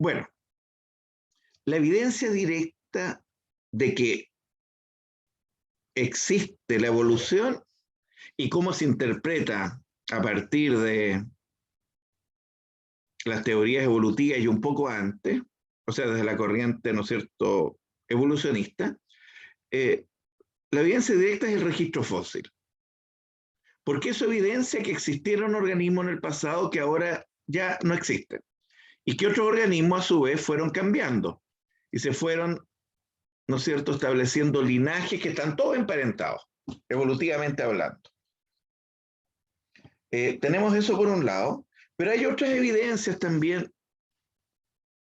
Bueno, la evidencia directa de que existe la evolución y cómo se interpreta a partir de las teorías evolutivas y un poco antes, o sea, desde la corriente, ¿no es cierto?, evolucionista, la evidencia directa es el registro fósil. Porque eso evidencia que existieron organismos en el pasado que ahora ya no existen. Y que otros organismos a su vez fueron cambiando y se fueron, ¿no es cierto?, estableciendo linajes que están todos emparentados, evolutivamente hablando. Tenemos eso por un lado, pero hay otras evidencias también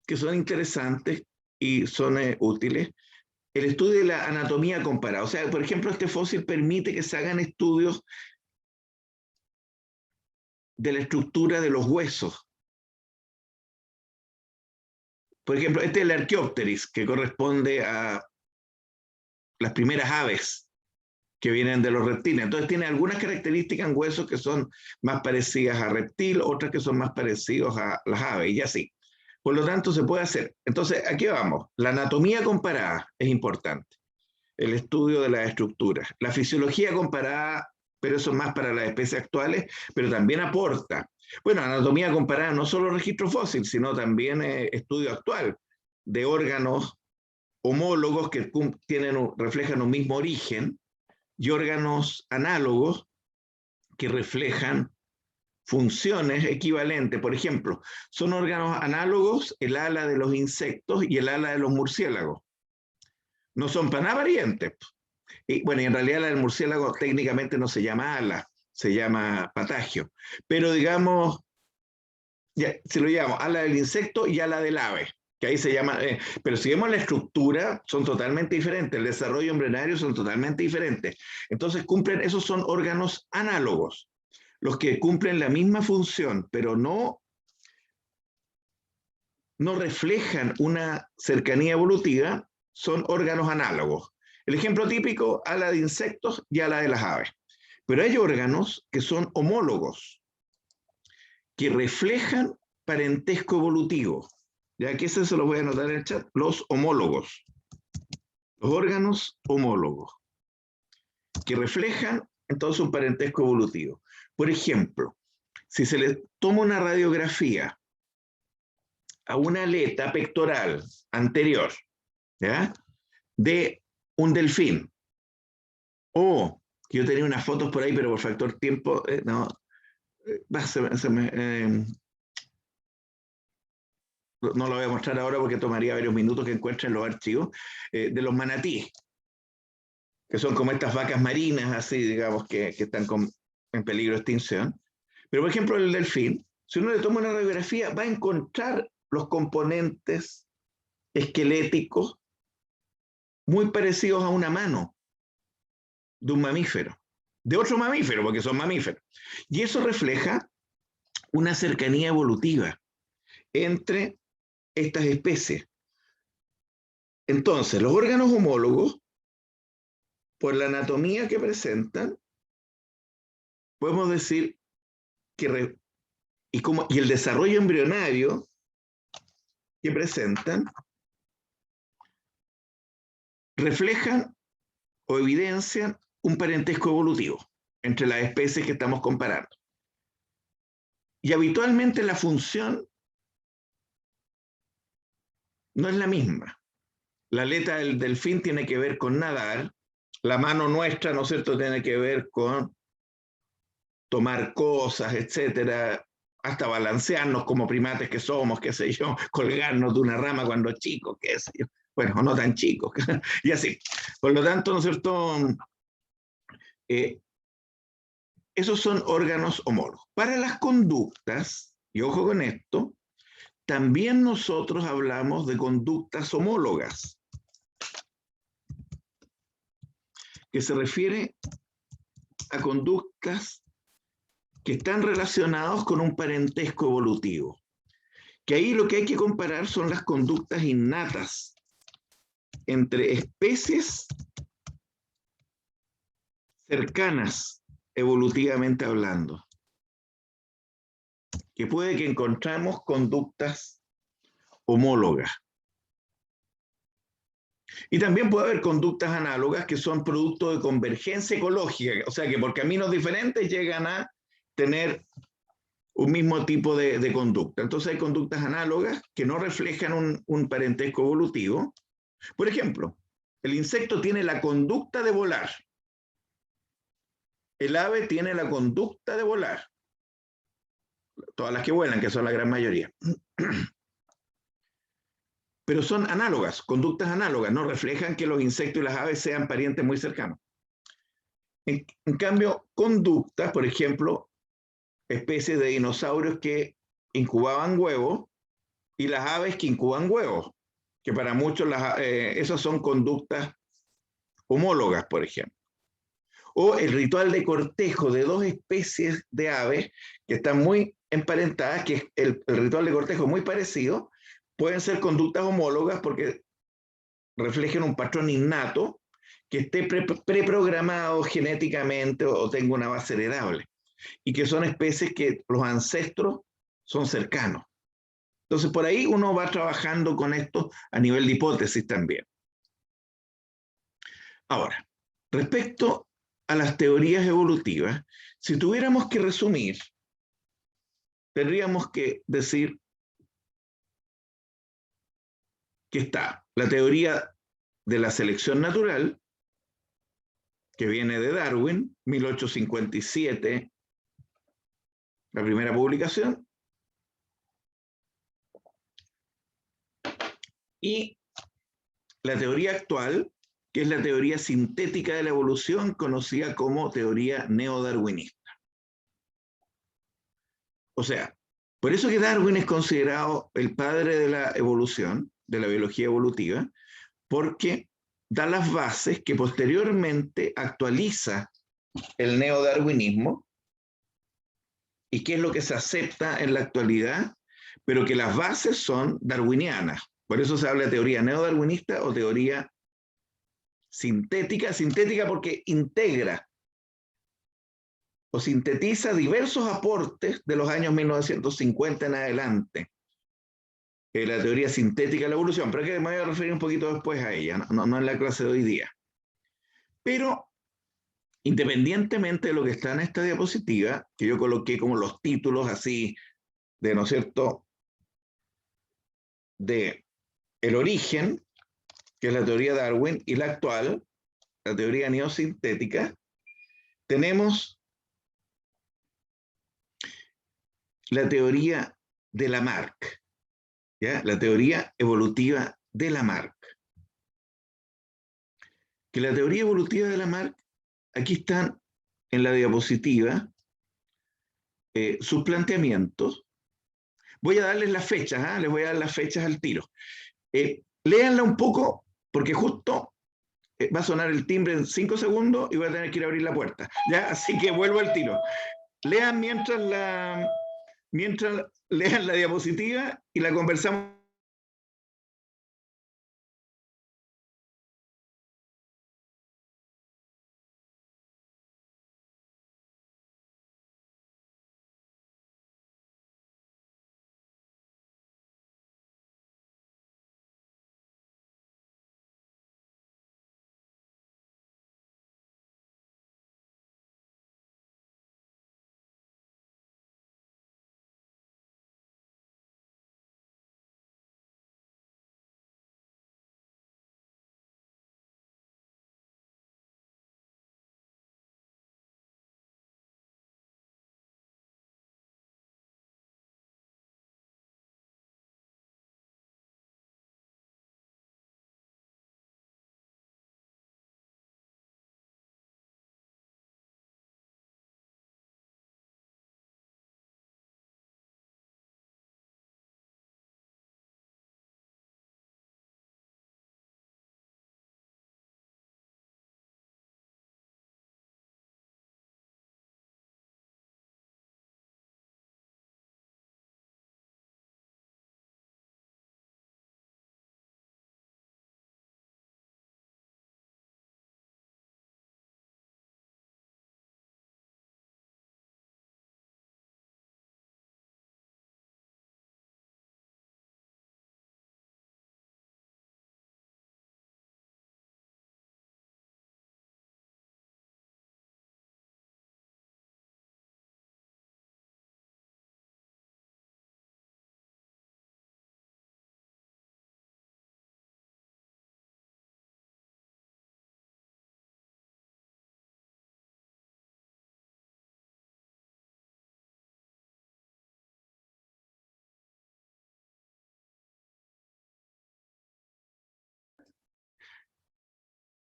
que son interesantes y son útiles. El estudio de la anatomía comparada. O sea, por ejemplo, este fósil permite que se hagan estudios de la estructura de los huesos. Por ejemplo, este es el Archaeopteryx, que corresponde a las primeras aves que vienen de los reptiles. Entonces tiene algunas características en huesos que son más parecidas a reptil, otras que son más parecidos a las aves, y así. Por lo tanto, se puede hacer. Entonces, ¿a qué vamos? La anatomía comparada es importante. El estudio de las estructuras. La fisiología comparada, pero eso es más para las especies actuales, pero también aporta. Bueno, anatomía comparada no solo registro fósil, sino también estudio actual de órganos homólogos que reflejan un mismo origen y órganos análogos que reflejan funciones equivalentes. Por ejemplo, son órganos análogos el ala de los insectos y el ala de los murciélagos. No son para nada variantes. Y bueno, y en realidad la del murciélago técnicamente no se llama ala, se llama patagio. Pero digamos, ya, se lo llamamos ala del insecto y ala del ave, que ahí se llama, pero si vemos la estructura, son totalmente diferentes, el desarrollo embrionario son totalmente diferentes. Entonces esos son órganos análogos, los que cumplen la misma función, pero no reflejan una cercanía evolutiva, son órganos análogos. El ejemplo típico, ala de insectos y ala de las aves. Pero hay órganos que son homólogos, que reflejan parentesco evolutivo. Ya que eso se lo voy a anotar en el chat, los homólogos. Los órganos homólogos, que reflejan entonces un parentesco evolutivo. Por ejemplo, si se le toma una radiografía a una aleta pectoral anterior, ¿ya?, de un delfín, o que yo tenía unas fotos por ahí, pero por factor tiempo, no, no lo voy a mostrar ahora porque tomaría varios minutos que encuentren los archivos, de los manatíes, que son como estas vacas marinas, así, digamos, que están en peligro de extinción. Pero, por ejemplo, el delfín, si uno le toma una radiografía, va a encontrar los componentes esqueléticos muy parecidos a una mano de un mamífero, de otro mamífero, porque son mamíferos. Y eso refleja una cercanía evolutiva entre estas especies. Entonces, los órganos homólogos, por la anatomía que presentan, podemos decir que y el desarrollo embrionario que presentan, reflejan o evidencian un parentesco evolutivo entre las especies que estamos comparando. Y habitualmente la función no es la misma. La aleta del delfín tiene que ver con nadar, la mano nuestra, ¿no es cierto?, tiene que ver con tomar cosas, etcétera, hasta balancearnos como primates que somos, qué sé yo, colgarnos de una rama cuando chicos, qué sé yo, bueno, o no tan chicos, y así. Por lo tanto, ¿no es cierto?, esos son órganos homólogos. Para las conductas, y ojo con esto, también nosotros hablamos de conductas homólogas, que se refiere a conductas que están relacionadas con un parentesco evolutivo. Que ahí lo que hay que comparar son las conductas innatas entre especies cercanas evolutivamente hablando. Que puede que encontramos conductas homólogas. Y también puede haber conductas análogas que son producto de convergencia ecológica, o sea que por caminos diferentes llegan a tener un mismo tipo de conducta. Entonces hay conductas análogas que no reflejan un parentesco evolutivo. Por ejemplo, el insecto tiene la conducta de volar. El ave tiene la conducta de volar. Todas las que vuelan, que son la gran mayoría. Pero son análogas, conductas análogas, no reflejan que los insectos y las aves sean parientes muy cercanos. En cambio, conductas, por ejemplo, especies de dinosaurios que incubaban huevos y las aves que incuban huevos, que para muchos esas son conductas homólogas, por ejemplo. O el ritual de cortejo de dos especies de aves que están muy emparentadas, que el ritual de cortejo es muy parecido, pueden ser conductas homólogas porque reflejan un patrón innato que esté preprogramado genéticamente o tenga una base heredable, y que son especies que los ancestros son cercanos. Entonces, por ahí uno va trabajando con esto a nivel de hipótesis también. Ahora, respecto a las teorías evolutivas, si tuviéramos que resumir, tendríamos que decir que está la teoría de la selección natural, que viene de Darwin, 1857, la primera publicación, y la teoría actual, que es la teoría sintética de la evolución, conocida como teoría neodarwinista. O sea, por eso que Darwin es considerado el padre de la evolución, de la biología evolutiva, porque da las bases que posteriormente actualiza el neodarwinismo y qué es lo que se acepta en la actualidad, pero que las bases son darwinianas. Por eso se habla de teoría neodarwinista o teoría sintética, sintética porque integra o sintetiza diversos aportes de los años 1950 en adelante. La teoría sintética de la evolución, pero que me voy a referir un poquito después a ella, no en la clase de hoy día. Pero independientemente de lo que está en esta diapositiva, que yo coloqué como los títulos así de, ¿no es cierto?, de el origen, que es la teoría de Darwin, y la actual, la teoría neosintética, tenemos la teoría de Lamarck, ¿ya? La teoría evolutiva de Lamarck. Que la teoría evolutiva de Lamarck, aquí están en la diapositiva sus planteamientos. Voy a darles las fechas, les voy a dar las fechas al tiro. Léanla un poco, porque justo va a sonar el timbre en 5 segundos y voy a tener que ir a abrir la puerta. ¿Ya? Así que vuelvo al tiro. Lean mientras lean la diapositiva y la conversamos.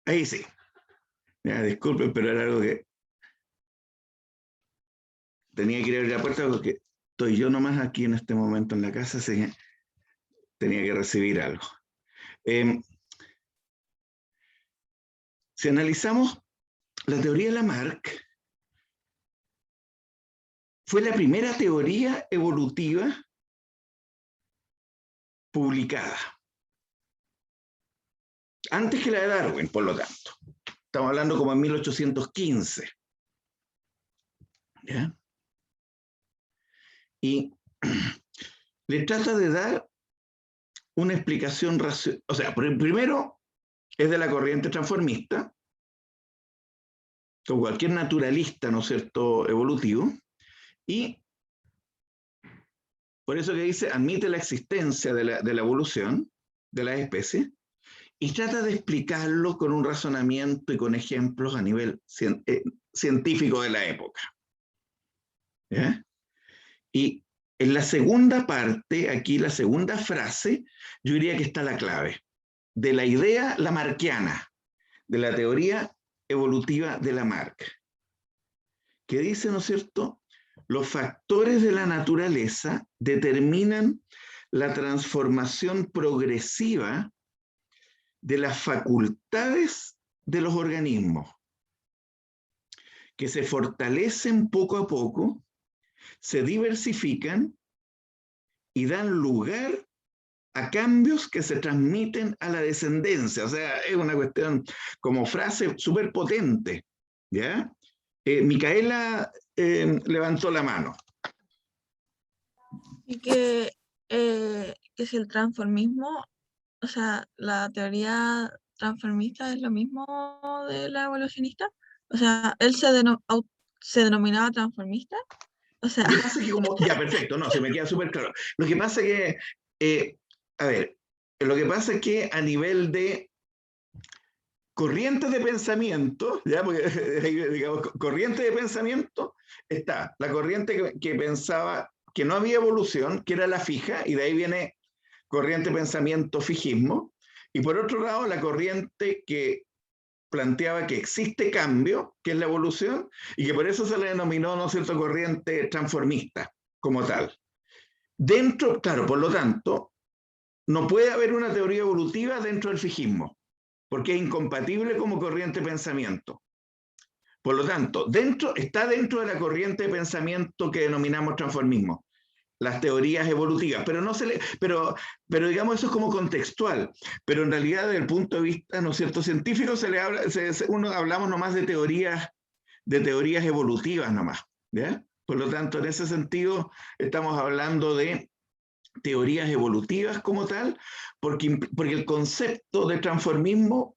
Ahí sí. Ya, disculpen, pero era algo que tenía que ir a abrir la puerta porque estoy yo nomás aquí en este momento en la casa, así que tenía que recibir algo. Si analizamos la teoría de Lamarck, fue la primera teoría evolutiva publicada. Antes que la de Darwin, por lo tanto. Estamos hablando como en 1815. ¿Ya? Y le trata de dar una explicación racional. O sea, primero es de la corriente transformista, con cualquier naturalista, ¿no es cierto?, evolutivo, y por eso que dice, admite la existencia de la evolución de las especies, y trata de explicarlo con un razonamiento y con ejemplos a nivel científico de la época. ¿Ya? Y en la segunda parte, aquí la segunda frase, yo diría que está la clave de la idea lamarckiana, de la teoría evolutiva de Lamarck, que dice, ¿no es cierto?, los factores de la naturaleza determinan la transformación progresiva de las facultades de los organismos, que se fortalecen poco a poco, se diversifican y dan lugar a cambios que se transmiten a la descendencia. O sea, es una cuestión como frase súper potente. ¿Ya? Micaela levantó la mano. Y que si el transformismo, o sea, la teoría transformista es lo mismo de la evolucionista. O sea, él se denominaba transformista. O sea, Lo que pasa es que como, ya, perfecto, no, se me queda súper claro. Lo que pasa es que, a ver, lo que pasa es que a nivel de corrientes de pensamiento, ¿ya? Porque, digamos, corriente de pensamiento, está la corriente que pensaba que no había evolución, que era la fija, y de ahí viene corriente de pensamiento fijismo, y por otro lado la corriente que planteaba que existe cambio, que es la evolución, y que por eso se le denominó, ¿no es cierto?, corriente transformista como tal. Dentro, claro, por lo tanto, no puede haber una teoría evolutiva dentro del fijismo, porque es incompatible como corriente de pensamiento. Por lo tanto, está dentro de la corriente de pensamiento que denominamos transformismo, las teorías evolutivas, pero no se le, pero digamos eso es como contextual, pero en realidad desde el punto de vista, ¿no es cierto?, científico hablamos nomás de teorías evolutivas nomás, ¿ya? Por lo tanto, en ese sentido estamos hablando de teorías evolutivas como tal, porque el concepto de transformismo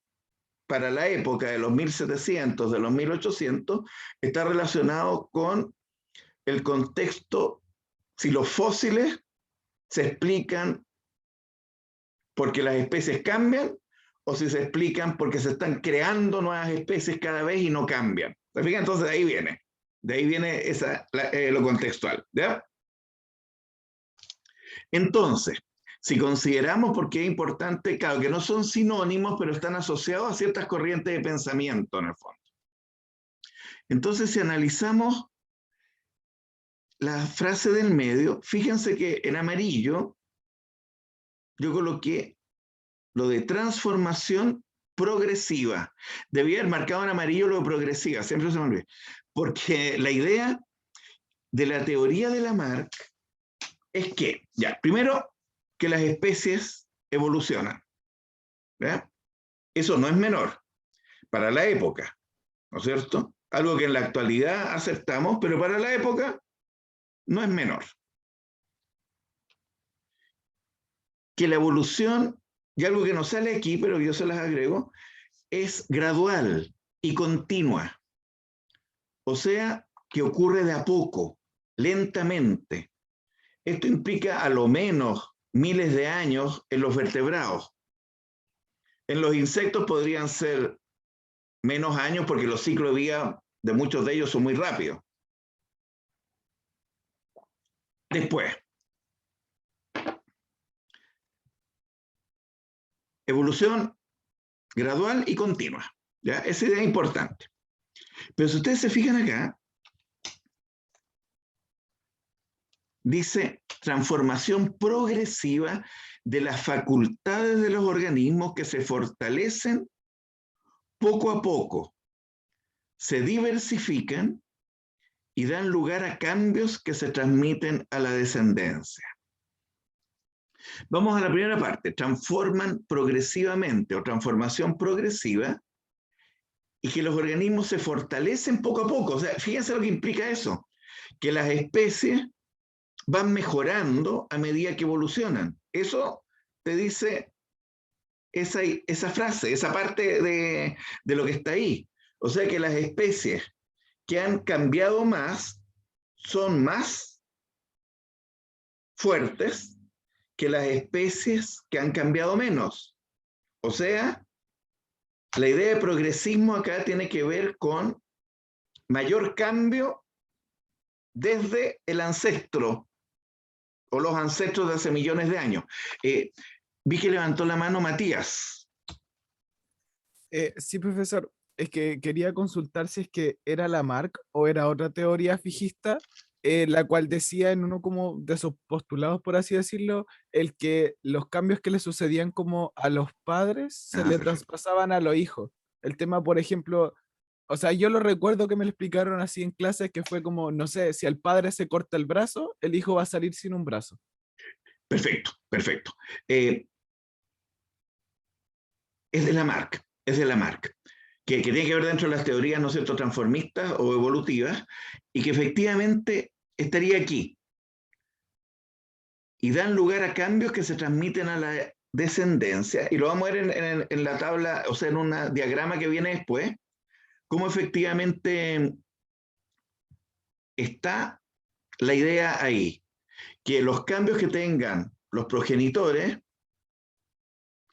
para la época de los 1700, de los 1800, está relacionado con el contexto, si los fósiles se explican porque las especies cambian o si se explican porque se están creando nuevas especies cada vez y no cambian. ¿Se fijan? Entonces de ahí viene lo contextual. ¿Ya? Entonces, si consideramos, porque es importante, claro, que no son sinónimos, pero están asociados a ciertas corrientes de pensamiento en el fondo. Entonces, si analizamos la frase del medio, fíjense que en amarillo yo coloqué lo de transformación progresiva. Debía haber marcado en amarillo lo de progresiva, siempre se me olvida. Porque la idea de la teoría de Lamarck es que, ya, primero, que las especies evolucionan. ¿Ya? Eso no es menor para la época, ¿no es cierto? Algo que en la actualidad aceptamos, pero para la época no es menor. Que la evolución, y algo que no sale aquí, pero yo se las agrego, es gradual y continua. O sea, que ocurre de a poco, lentamente. Esto implica a lo menos miles de años en los vertebrados. En los insectos podrían ser menos años porque los ciclos de vida de muchos de ellos son muy rápidos. Después, evolución gradual y continua. ¿Ya? Esa idea es importante. Pero si ustedes se fijan acá, dice transformación progresiva de las facultades de los organismos que se fortalecen poco a poco, se diversifican y dan lugar a cambios que se transmiten a la descendencia. Vamos a la primera parte, transforman progresivamente o transformación progresiva y que los organismos se fortalecen poco a poco. O sea, fíjense lo que implica eso, que las especies van mejorando a medida que evolucionan. Eso te dice esa frase, esa parte de lo que está ahí. O sea que las especies que han cambiado más son más fuertes que las especies que han cambiado menos. O sea, la idea de progresismo acá tiene que ver con mayor cambio desde el ancestro o los ancestros de hace millones de años. Vi que levantó la mano Matías. Sí, profesor. Es que quería consultar si es que era Lamarck o era otra teoría fijista, la cual decía en uno como de sus postulados, por así decirlo, el que los cambios que le sucedían como a los padres se le Perfecto. traspasaban a los hijos. El tema, por ejemplo, o sea, yo lo recuerdo que me lo explicaron así en clase, que fue como, no sé, si al padre se corta el brazo, el hijo va a salir sin un brazo. Perfecto, perfecto. Es de Lamarck, es de Lamarck, que tiene que ver dentro de las teorías, ¿no es cierto?, transformistas o evolutivas, y que efectivamente estaría aquí. Y dan lugar a cambios que se transmiten a la descendencia, y lo vamos a ver en la tabla, o sea, en un diagrama que viene después, cómo efectivamente está la idea ahí, que los cambios que tengan los progenitores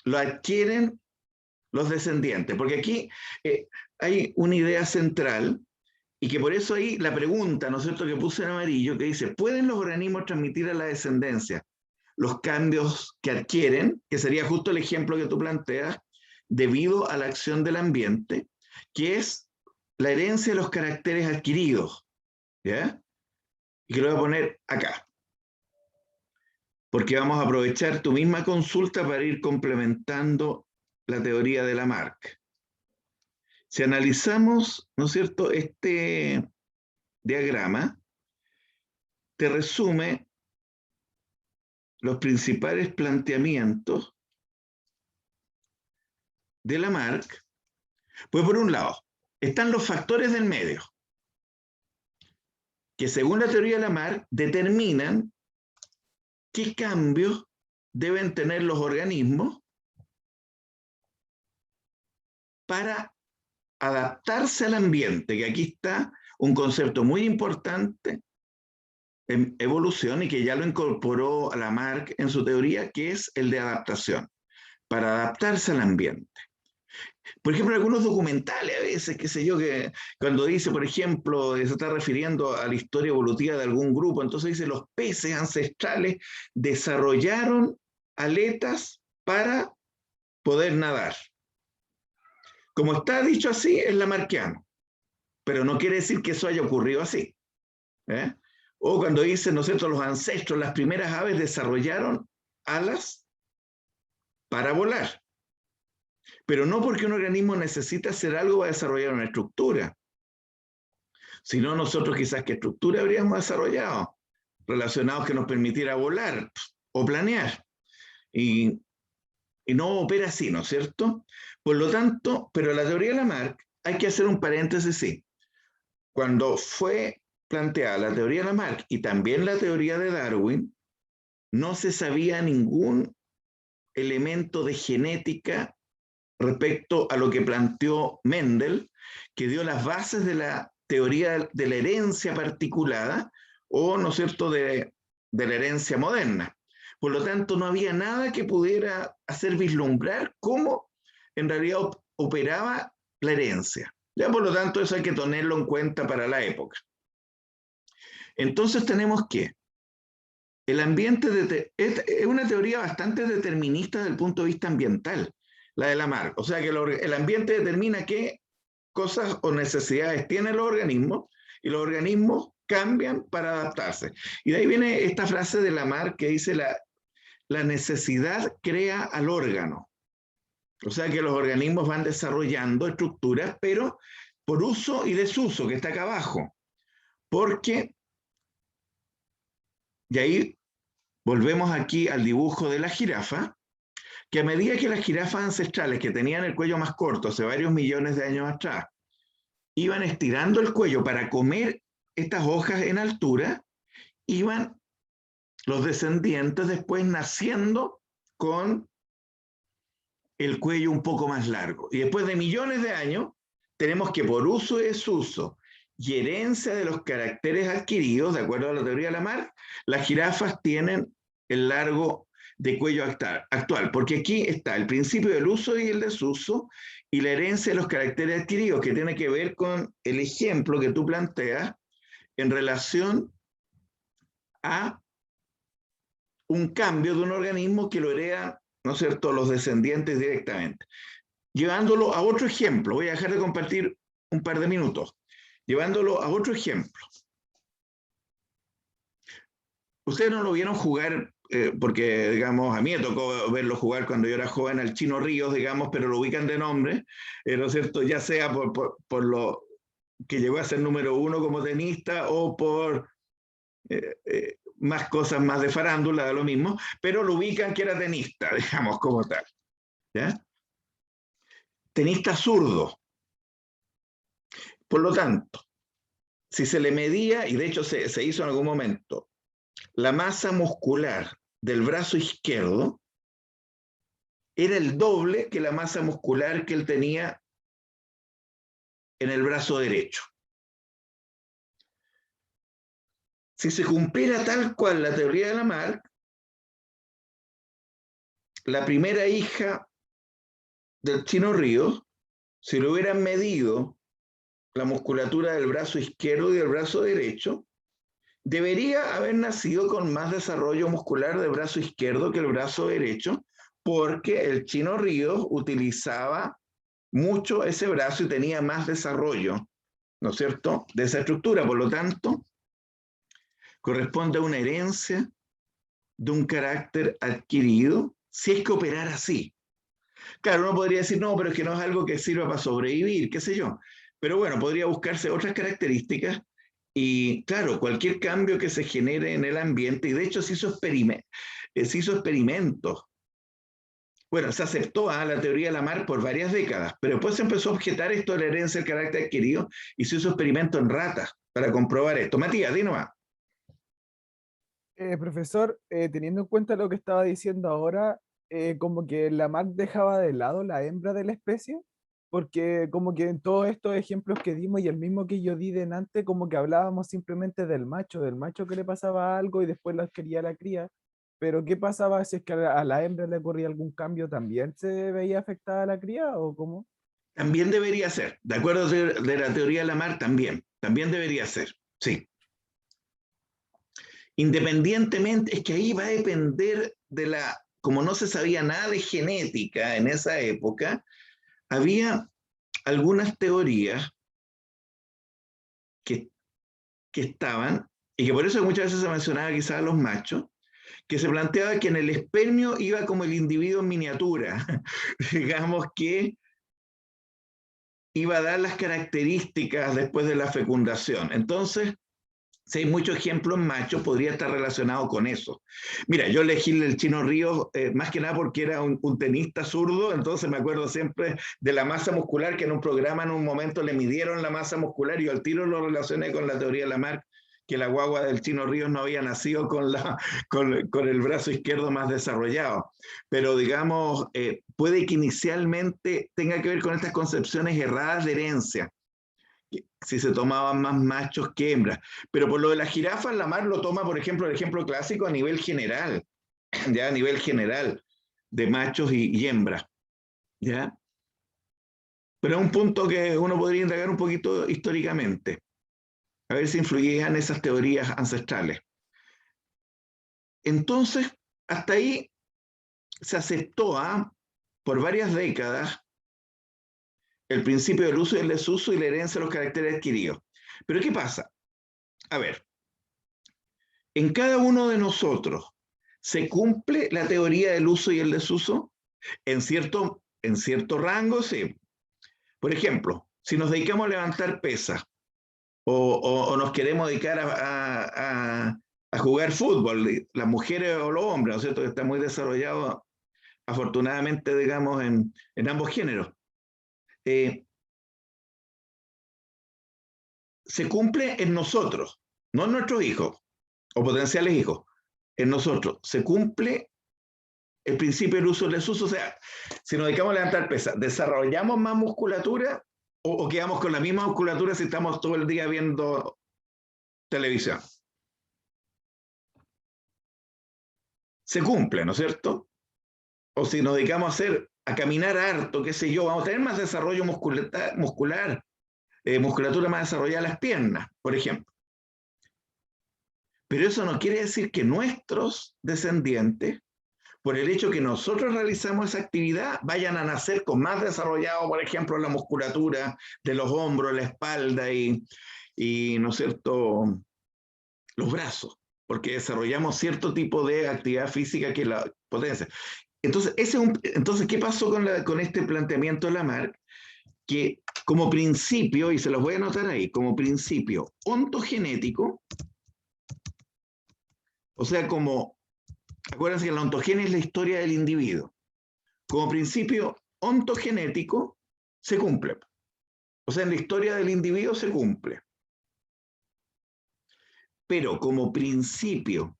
lo adquieren los descendientes, porque aquí hay una idea central y que por eso ahí la pregunta, ¿no es cierto?, que puse en amarillo, que dice, ¿pueden los organismos transmitir a la descendencia los cambios que adquieren, que sería justo el ejemplo que tú planteas, debido a la acción del ambiente, que es la herencia de los caracteres adquiridos? ¿Ya? Y que lo voy a poner acá, porque vamos a aprovechar tu misma consulta para ir complementando la teoría de Lamarck. Si analizamos, ¿no es cierto?, este diagrama, te resume los principales planteamientos de Lamarck. Pues por un lado, están los factores del medio, que según la teoría de Lamarck determinan qué cambios deben tener los organismos para adaptarse al ambiente, que aquí está un concepto muy importante en evolución y que ya lo incorporó a Lamarck en su teoría, que es el de adaptación, para adaptarse al ambiente. Por ejemplo, algunos documentales a veces, qué sé yo, que cuando dice, por ejemplo, se está refiriendo a la historia evolutiva de algún grupo, entonces dice, los peces ancestrales desarrollaron aletas para poder nadar. Como está dicho así, es lamarckiano, pero no quiere decir que eso haya ocurrido así. O cuando dicen, ¿no es cierto?, los ancestros, las primeras aves desarrollaron alas para volar. Pero no porque un organismo necesita hacer algo va a desarrollar una estructura. Si no, nosotros quizás qué estructura habríamos desarrollado, relacionados que nos permitiera volar o planear. Y no opera así, ¿no es cierto? Por lo tanto, pero la teoría de Lamarck, hay que hacer un paréntesis, sí. Cuando fue planteada la teoría de Lamarck y también la teoría de Darwin, no se sabía ningún elemento de genética respecto a lo que planteó Mendel, que dio las bases de la teoría de la herencia particulada o, ¿no es cierto?, de la herencia moderna. Por lo tanto, no había nada que pudiera hacer vislumbrar cómo en realidad operaba la herencia. Ya, por lo tanto, eso hay que tenerlo en cuenta para la época. Entonces tenemos que el ambiente es una teoría bastante determinista desde el punto de vista ambiental. la de Lamarck. O sea que el ambiente determina qué cosas o necesidades tienen los organismos y los organismos cambian para adaptarse. Y de ahí viene esta frase de Lamarck que dice la necesidad crea al órgano. O sea que los organismos van desarrollando estructuras, pero por uso y desuso, que está acá abajo. Porque, y ahí volvemos aquí al dibujo de la jirafa, que a medida que las jirafas ancestrales, que tenían el cuello más corto hace varios millones de años atrás, iban estirando el cuello para comer estas hojas en altura, iban los descendientes después naciendo con el cuello un poco más largo. Y después de millones de años, tenemos que por uso y desuso y herencia de los caracteres adquiridos, de acuerdo a la teoría de Lamarck, las jirafas tienen el largo de cuello actual, porque aquí está el principio del uso y el desuso y la herencia de los caracteres adquiridos, que tiene que ver con el ejemplo que tú planteas en relación a un cambio de un organismo que lo heredan, ¿no es cierto?, los descendientes directamente. Llevándolo a otro ejemplo, voy a dejar de compartir un par de minutos, llevándolo a otro ejemplo. Ustedes no lo vieron jugar, porque, digamos, a mí me tocó verlo jugar cuando yo era joven al Chino Ríos, digamos, pero lo ubican de nombre, ¿no es cierto?, ya sea por lo que llegó a ser número 1 como tenista o por más cosas más de farándula, da lo mismo, pero lo ubican que era tenista, digamos, como tal. ¿Ya? Tenista zurdo. Por lo tanto, si se le medía, y de hecho se hizo en algún momento, la masa muscular del brazo izquierdo era el doble que la masa muscular que él tenía en el brazo derecho. Si se cumpliera tal cual la teoría de Lamarck, la primera hija del Chino Ríos, si le hubieran medido la musculatura del brazo izquierdo y del brazo derecho, debería haber nacido con más desarrollo muscular del brazo izquierdo que el brazo derecho, porque el Chino Ríos utilizaba mucho ese brazo y tenía más desarrollo, ¿no es cierto?, de esa estructura. Por lo tanto, corresponde a una herencia de un carácter adquirido, si es que operara así. Claro, uno podría decir, no, pero es que no es algo que sirva para sobrevivir, qué sé yo. Pero bueno, podría buscarse otras características y, claro, cualquier cambio que se genere en el ambiente, y de hecho se hizo experimentos. Bueno, se aceptó a la teoría de Lamarck por varias décadas, pero después se empezó a objetar esto de la herencia del carácter adquirido y se hizo experimentos en ratas para comprobar esto. Matías, di nomás. Profesor, teniendo en cuenta lo que estaba diciendo ahora, como que Lamarck dejaba de lado la hembra de la especie, porque como que en todos estos ejemplos que dimos y el mismo que yo di delante, como que hablábamos simplemente del macho que le pasaba algo y después lo quería la cría, pero ¿qué pasaba si es que a la hembra le ocurría algún cambio? ¿También se veía afectada la cría o cómo? También debería ser, de acuerdo de la teoría de Lamarck, también debería ser, sí. Independientemente, es que ahí va a depender de como no se sabía nada de genética en esa época, había algunas teorías que estaban, y que por eso muchas veces se mencionaba quizás a los machos, que se planteaba que en el espermio iba como el individuo en miniatura, digamos que iba a dar las características después de la fecundación. Entonces, si hay muchos ejemplos machos, podría estar relacionado con eso. Mira, yo elegí el Chino Ríos más que nada porque era un tenista zurdo, entonces me acuerdo siempre de la masa muscular, que en un programa en un momento le midieron la masa muscular y yo al tiro lo relacioné con la teoría de Lamarck, que la guagua del Chino Ríos no había nacido con el brazo izquierdo más desarrollado. Pero digamos, puede que inicialmente tenga que ver con estas concepciones erradas de herencia, si se tomaban más machos que hembras. Pero por lo de las jirafas, Lamarck lo toma, por ejemplo, el ejemplo clásico a nivel general, ya a nivel general, de machos y hembras, ¿ya? Pero es un punto que uno podría indagar un poquito históricamente, a ver si influían esas teorías ancestrales. Entonces, hasta ahí se aceptó, por varias décadas el principio del uso y el desuso y la herencia de los caracteres adquiridos. Pero ¿qué pasa? A ver, en cada uno de nosotros se cumple la teoría del uso y el desuso en cierto rango, sí. Por ejemplo, si nos dedicamos a levantar pesas o nos queremos dedicar a jugar fútbol, las mujeres o los hombres, ¿no es cierto? Que está muy desarrollado, afortunadamente, digamos, en ambos géneros. Se cumple en nosotros, no en nuestros hijos o potenciales hijos, en nosotros. Se cumple el principio del uso y el desuso. O sea, si nos dedicamos a levantar pesas, ¿desarrollamos más musculatura o quedamos con la misma musculatura si estamos todo el día viendo televisión? Se cumple, ¿no es cierto? O si nos dedicamos a caminar harto, qué sé yo, vamos a tener más desarrollo muscular, musculatura más desarrollada en las piernas, por ejemplo. Pero eso no quiere decir que nuestros descendientes, por el hecho que nosotros realizamos esa actividad, vayan a nacer con más desarrollado, por ejemplo, la musculatura de los hombros, la espalda y ¿no es cierto?, los brazos, porque desarrollamos cierto tipo de actividad física que es la potencia. Entonces, ¿qué pasó con este planteamiento de Lamarck? Que como principio, y se los voy a anotar ahí, como principio ontogenético, o sea, acuérdense que la ontogenia es la historia del individuo. Como principio ontogenético, se cumple. O sea, en la historia del individuo se cumple. Pero como principio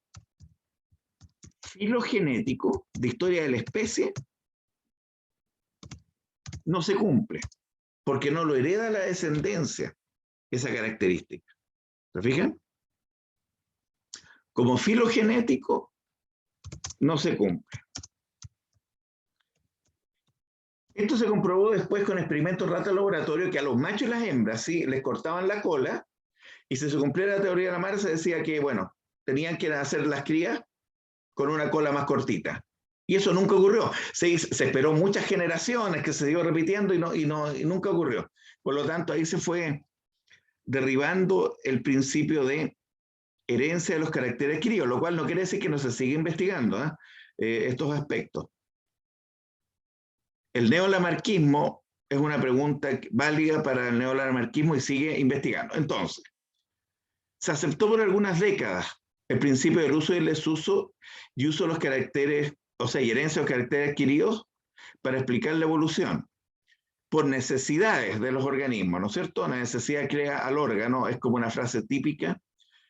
filogenético, de historia de la especie, no se cumple, porque no lo hereda la descendencia, esa característica. ¿Se fijan? Como filogenético, no se cumple. Esto se comprobó después con experimentos rata laboratorio que a los machos y las hembras sí les cortaban la cola y si se cumplía la teoría de Lamarck se decía que, bueno, tenían que hacer las crías con una cola más cortita. Y eso nunca ocurrió. Se esperó muchas generaciones que se siguió repitiendo y nunca ocurrió. Por lo tanto, ahí se fue derribando el principio de herencia de los caracteres adquiridos, lo cual no quiere decir que no se siga investigando estos aspectos. El neolamarquismo es una pregunta válida para el neolamarquismo y sigue investigando. Entonces, se aceptó por algunas décadas el principio del uso y el desuso y uso de los caracteres, o sea, y herencia de los caracteres adquiridos para explicar la evolución por necesidades de los organismos, ¿no es cierto? La necesidad crea al órgano, es como una frase típica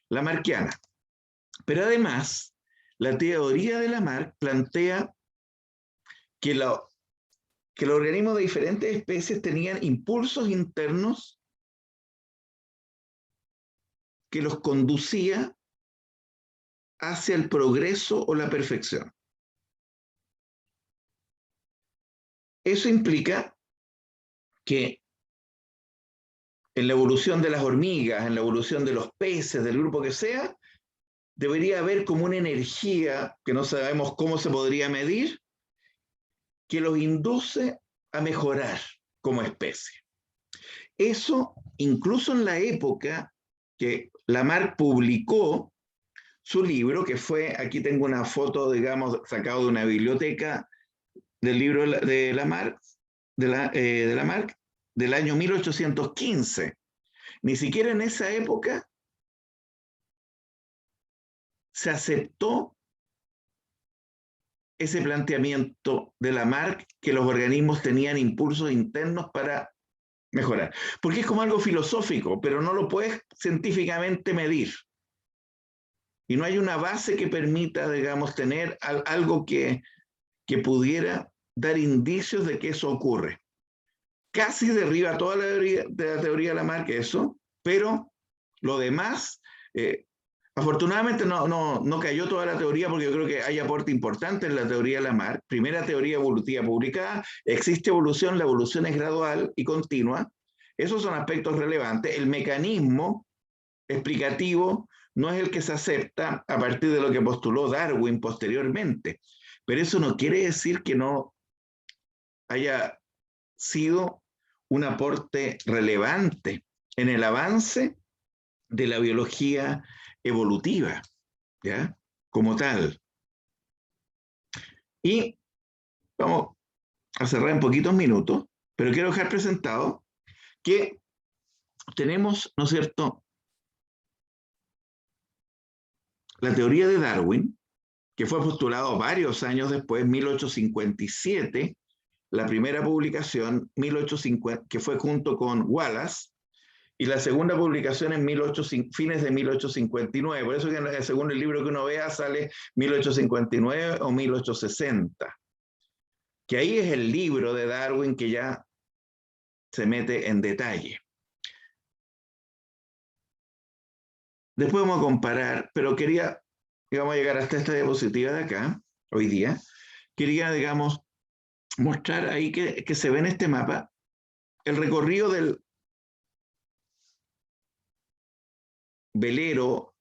lamarquiana. Pero además, la teoría de Lamarck plantea que los organismos de diferentes especies tenían impulsos internos que los conducía hacia el progreso o la perfección. Eso implica que en la evolución de las hormigas, en la evolución de los peces, del grupo que sea, debería haber como una energía que no sabemos cómo se podría medir, que los induce a mejorar como especie. Eso, incluso en la época que Lamarck publicó su libro, que fue, aquí tengo una foto, digamos, sacado de una biblioteca del libro de Lamarck, del año 1815. Ni siquiera en esa época se aceptó ese planteamiento de Lamarck que los organismos tenían impulsos internos para mejorar. Porque es como algo filosófico, pero no lo puedes científicamente medir. Y no hay una base que permita, digamos, tener algo que pudiera dar indicios de que eso ocurre. Casi derriba toda la teoría de Lamarck eso, pero lo demás, afortunadamente no cayó toda la teoría porque yo creo que hay aporte importante en la teoría de Lamarck. Primera teoría evolutiva publicada, existe evolución, la evolución es gradual y continua. Esos son aspectos relevantes. El mecanismo explicativo no es el que se acepta a partir de lo que postuló Darwin posteriormente. Pero eso no quiere decir que no haya sido un aporte relevante en el avance de la biología evolutiva, ¿ya? Como tal. Y vamos a cerrar en poquitos minutos, pero quiero dejar presentado que tenemos, ¿no es cierto?, la teoría de Darwin, que fue postulado varios años después, 1857, la primera publicación, 1850, que fue junto con Wallace, y la segunda publicación en fines de 1859. Por eso que según el libro que uno vea sale 1859 o 1860. Que ahí es el libro de Darwin que ya se mete en detalle. Después vamos a comparar, pero quería, digamos, llegar hasta esta diapositiva de acá, hoy día. Quería, digamos, mostrar ahí que se ve en este mapa el recorrido del velero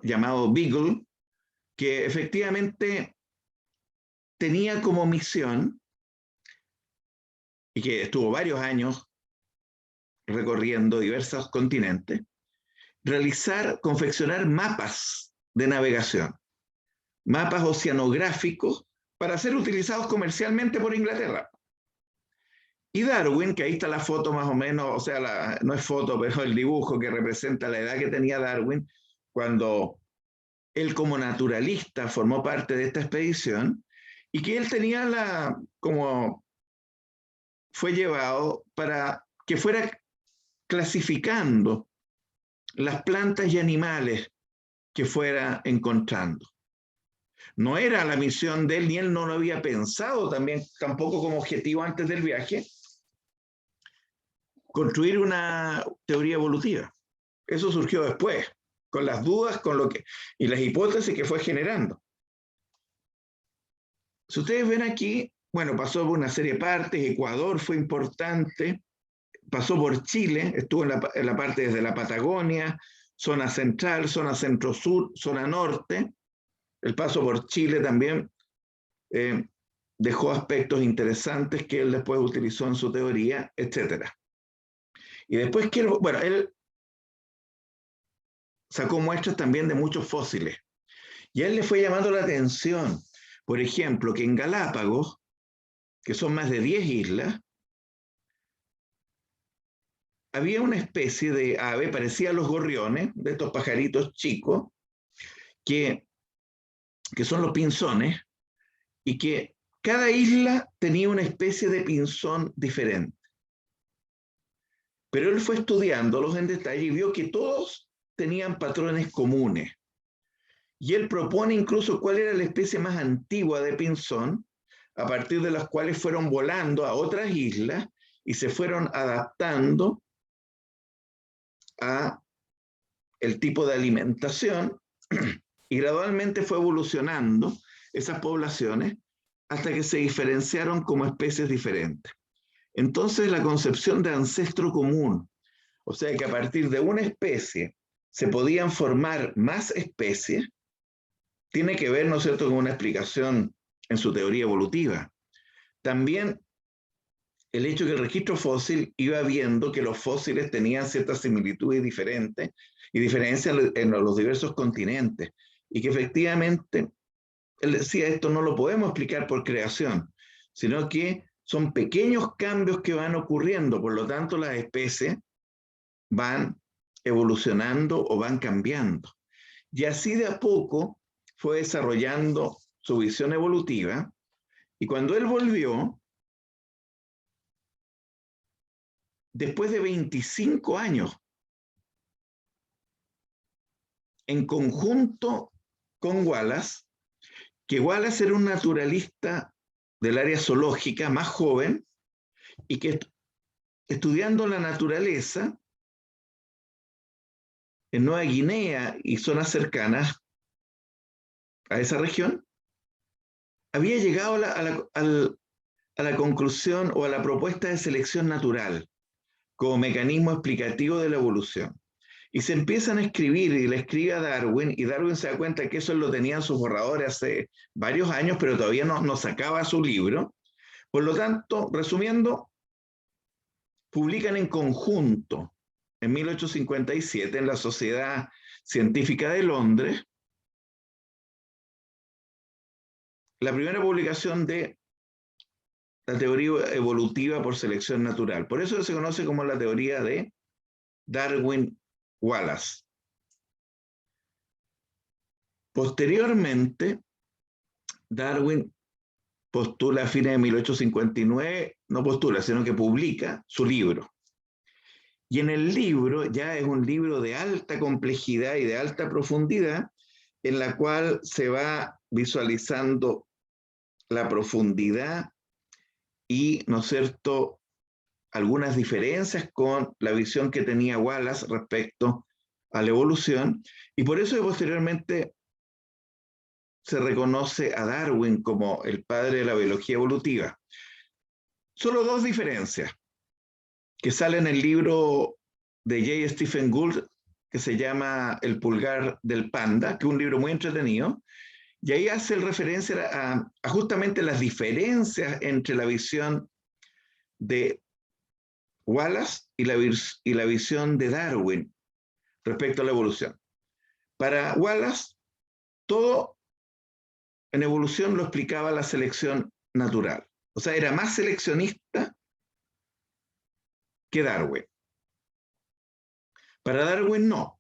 llamado Beagle, que efectivamente tenía como misión, y que estuvo varios años recorriendo diversos continentes, confeccionar mapas de navegación, mapas oceanográficos para ser utilizados comercialmente por Inglaterra. Y Darwin, que ahí está la foto más o menos, o sea, no es foto, pero el dibujo que representa la edad que tenía Darwin cuando él como naturalista formó parte de esta expedición, y que él tenía como fue llevado para que fuera clasificando las plantas y animales que fuera encontrando. No era la misión de él, ni él no lo había pensado tampoco como objetivo antes del viaje, construir una teoría evolutiva. Eso surgió después, con las dudas y las hipótesis que fue generando. Si ustedes ven aquí, bueno, pasó por una serie de partes, Ecuador fue importante, pasó por Chile, estuvo en la parte desde la Patagonia, zona central, zona centro-sur, zona norte. El paso por Chile también dejó aspectos interesantes que él después utilizó en su teoría, etc. Y después él sacó muestras también de muchos fósiles. Y a él le fue llamando la atención, por ejemplo, que en Galápagos, que son más de 10 islas, había una especie de ave, parecía a los gorriones, de estos pajaritos chicos, que son los pinzones, y que cada isla tenía una especie de pinzón diferente. Pero él fue estudiándolos en detalle y vio que todos tenían patrones comunes. Y él propone incluso cuál era la especie más antigua de pinzón, a partir de las cuales fueron volando a otras islas y se fueron adaptando a el tipo de alimentación, y gradualmente fue evolucionando esas poblaciones hasta que se diferenciaron como especies diferentes. Entonces la concepción de ancestro común, o sea que a partir de una especie se podían formar más especies, tiene que ver, ¿no es cierto?, con una explicación en su teoría evolutiva. También el hecho que el registro fósil iba viendo que los fósiles tenían ciertas similitudes diferentes y diferencias en los diversos continentes, y que efectivamente, él decía, esto no lo podemos explicar por creación, sino que son pequeños cambios que van ocurriendo, por lo tanto las especies van evolucionando o van cambiando. Y así de a poco fue desarrollando su visión evolutiva, y cuando él volvió, después de 25 años, en conjunto con Wallace, que Wallace era un naturalista del área zoológica más joven, y que estudiando la naturaleza en Nueva Guinea y zonas cercanas a esa región, había llegado a la conclusión o a la propuesta de selección natural como mecanismo explicativo de la evolución. Y se empiezan a escribir, y le escribe a Darwin, y Darwin se da cuenta que eso lo tenía en sus borradores hace varios años, pero todavía no sacaba su libro, Por lo tanto, resumiendo, publican en conjunto en 1857 en la Sociedad Científica de Londres la primera publicación de la teoría evolutiva por selección natural. Por eso se conoce como la teoría de Darwin-Wallace. Posteriormente, Darwin postula a fines de 1859, no postula, sino que publica su libro. Y en el libro, ya es un libro de alta complejidad y de alta profundidad, en la cual se va visualizando la profundidad y, ¿no es cierto?, algunas diferencias con la visión que tenía Wallace respecto a la evolución, y por eso posteriormente se reconoce a Darwin como el padre de la biología evolutiva. Solo dos diferencias que salen en el libro de J. Stephen Gould, que se llama El pulgar del panda, que es un libro muy entretenido, y ahí hace referencia a justamente las diferencias entre la visión de Wallace y la visión de Darwin respecto a la evolución. Para Wallace, todo en evolución lo explicaba la selección natural. O sea, era más seleccionista que Darwin. Para Darwin no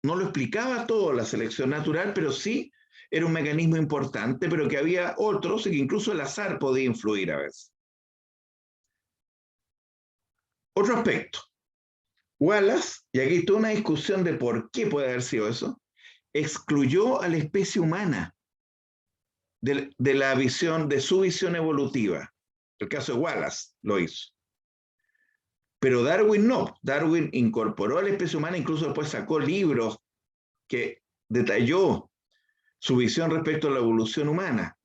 lo explicaba todo la selección natural, pero sí era un mecanismo importante, pero que había otros y que incluso el azar podía influir a veces. Otro aspecto. Wallace, y aquí toda una discusión de por qué puede haber sido eso, excluyó a la especie humana de la visión, de su visión evolutiva. El caso de Wallace lo hizo. Pero Darwin no. Darwin incorporó a la especie humana, incluso después sacó libros que detalló su visión respecto a la evolución humana.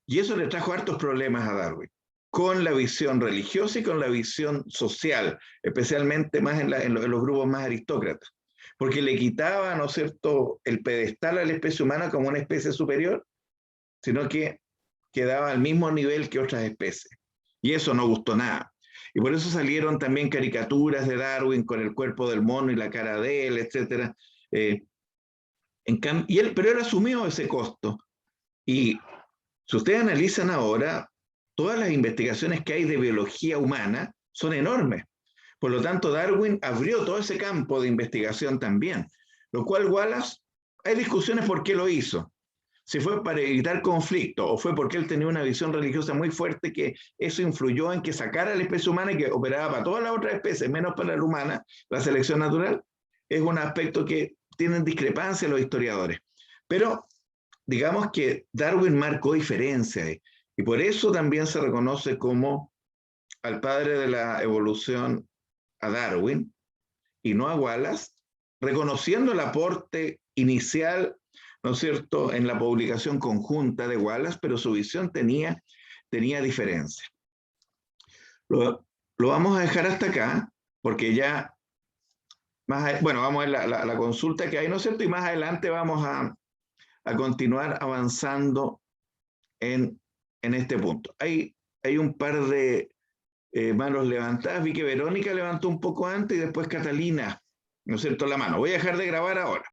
Y eso le trajo hartos problemas a Darwin, con la visión religiosa y con la visión social, especialmente más en los grupos más aristócratas, porque le quitaba, ¿no es cierto?, el pedestal a la especie humana como una especie superior, sino que quedaba al mismo nivel que otras especies. Y eso no gustó nada. Y por eso salieron también caricaturas de Darwin con el cuerpo del mono y la cara de él, etc. Pero él asumió ese costo. Y si ustedes analizan ahora, todas las investigaciones que hay de biología humana son enormes. Por lo tanto, Darwin abrió todo ese campo de investigación también, lo cual Wallace, hay discusiones por qué lo hizo. Si fue para evitar conflicto o fue porque él tenía una visión religiosa muy fuerte que eso influyó en que sacara a la especie humana y que operaba para todas las otras especies, menos para la humana, la selección natural, es un aspecto que tienen discrepancia los historiadores. Pero digamos que Darwin marcó diferencias y por eso también se reconoce como al padre de la evolución a Darwin y no a Wallace, reconociendo el aporte inicial, ¿no es cierto?, en la publicación conjunta de Wallace, pero su visión tenía diferencia. Lo vamos a dejar hasta acá, porque ya, bueno, vamos a ver la consulta que hay, ¿no es cierto?, y más adelante vamos a continuar avanzando en este punto. Hay un par de manos levantadas. Vi que Verónica levantó un poco antes y después Catalina, ¿no es cierto?, la mano. Voy a dejar de grabar ahora.